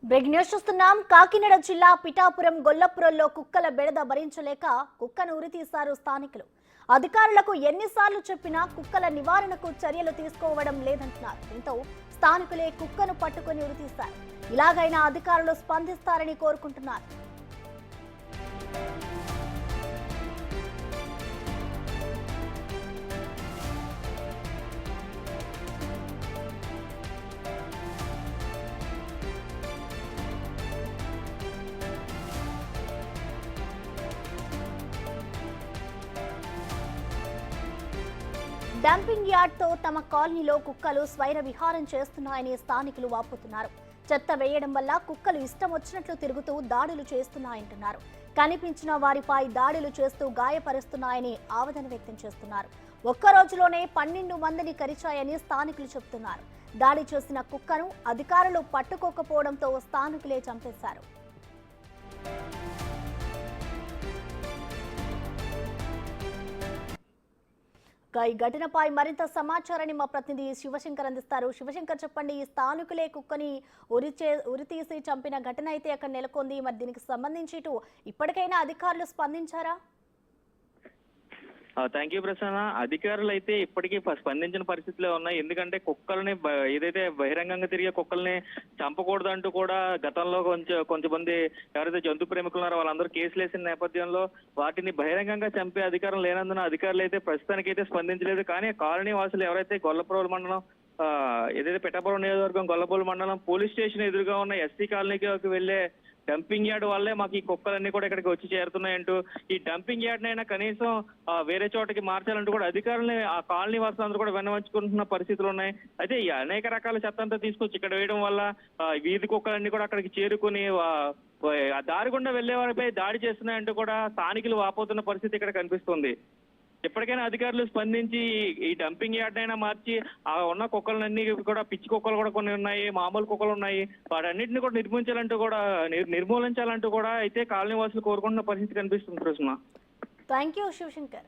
Break news చూస్తున్నాం. కాకినాడ జిల్లా పిఠాపురం గొల్లపురంలో కుక్కల బెడద భరించలేక కుక్కను ఉరితీశారు స్థానికులు. అధికారులకు ఎన్నిసార్లు చెప్పినా కుక్కల నివారణకు చర్యలు తీసుకోవడం లేదంటున్నారు. దీంతో స్థానికులే కుక్కను పట్టుకుని ఉరితీశారు. ఇలాగైనా అధికారులు స్పందిస్తారని కోరుకుంటున్నారు. డంపింగ్ యార్డ్తో తమ కాలనీలో కుక్కలు స్వైర విహారం చేస్తున్నాయని స్థానికులు వాపోతున్నారు. చెత్త వేయడం వల్ల కుక్కలు ఇష్టం వచ్చినట్లు తిరుగుతూ దాడులు చేస్తున్నాయంటున్నారు. కనిపించిన వారిపై దాడులు చేస్తూ గాయపరుస్తున్నాయని ఆవేదన వ్యక్తం చేస్తున్నారు. ఒక్క రోజులోనే 12 మందిని కరిచాయని స్థానికులు చెబుతున్నారు. దాడి చేసిన కుక్కను అధికారులు పట్టుకోకపోవడంతో స్థానికులే చంపేశారు. ఈ ఘటనపై మరింత సమాచారాన్ని మా ప్రతినిధి శివశంకర్ అందిస్తారు. శివశంకర్, చెప్పండి. ఈ స్థానికులే కుక్కని ఉరితీసి చంపిన ఘటన అయితే అక్కడ నెలకొంది. మరి దీనికి సంబంధించి ఇప్పటికైనా అధికారులు స్పందించారా? Thank you Prasanna. అధికారులు అయితే ఇప్పటికీ స్పందించిన పరిస్థితిలో ఉన్నాయి. ఎందుకంటే కుక్కల్ని ఏదైతే బహిరంగంగా తిరిగే కుక్కల్ని చంపకూడదు అంటూ కూడా గతంలో కొంతమంది ఎవరైతే జంతు ప్రేమికులు ఉన్నారో వాళ్ళందరూ కేసులు వేసిన నేపథ్యంలో వాటిని బహిరంగంగా చంపే అధికారం లేనందున అధికారులు అయితే ప్రస్తుతానికి అయితే స్పందించలేదు. కానీ కాలనీ వాసులు ఎవరైతే గొల్లపురం మండలం ఏదైతే పిఠాపురం నియోజకవర్గం గొల్లపురం మండలం పోలీస్ స్టేషన్ ఎదురుగా ఉన్న ఎస్సీ కాలనీకి వెళ్లే డంపింగ్ యార్డ్ వల్లే మాకు ఈ కుక్కలన్నీ కూడా ఇక్కడికి వచ్చి చేరుతున్నాయంటూ ఈ డంపింగ్ యార్డ్ నైనా కనీసం వేరే చోటకి మార్చాలంటూ కూడా అధికారులని ఆ కాలనీ వాసులందరూ కూడా విన్నవించుకుంటున్న పరిస్థితులు ఉన్నాయి. అయితే ఈ అనేక రకాల చెత్తంతా తీసుకొచ్చి ఇక్కడ వేయడం వల్ల వీధి కుక్కలన్నీ కూడా అక్కడికి చేరుకుని దారి గుండా వెళ్లే వారిపై దాడి చేస్తున్నాయంటూ కూడా స్థానికులు వాపోతున్న పరిస్థితి ఇక్కడ కనిపిస్తుంది. ఇప్పటికైనా అధికారులు స్పందించి ఈ డంపింగ్ యార్డ్ అయినా మార్చి ఆ ఉన్న కుక్కలన్నీ కూడా పిచ్చి కుక్కలు కూడా కొన్ని ఉన్నాయి, మామూలు కుక్కలు ఉన్నాయి, వాటన్నిటిని కూడా నిర్మూలించాలంటూ కూడా అయితే కాలనీ వాసులు కోరుకుంటున్న పరిస్థితి కనిపిస్తుంది. ప్రశ్న. Thank you Shivshankar.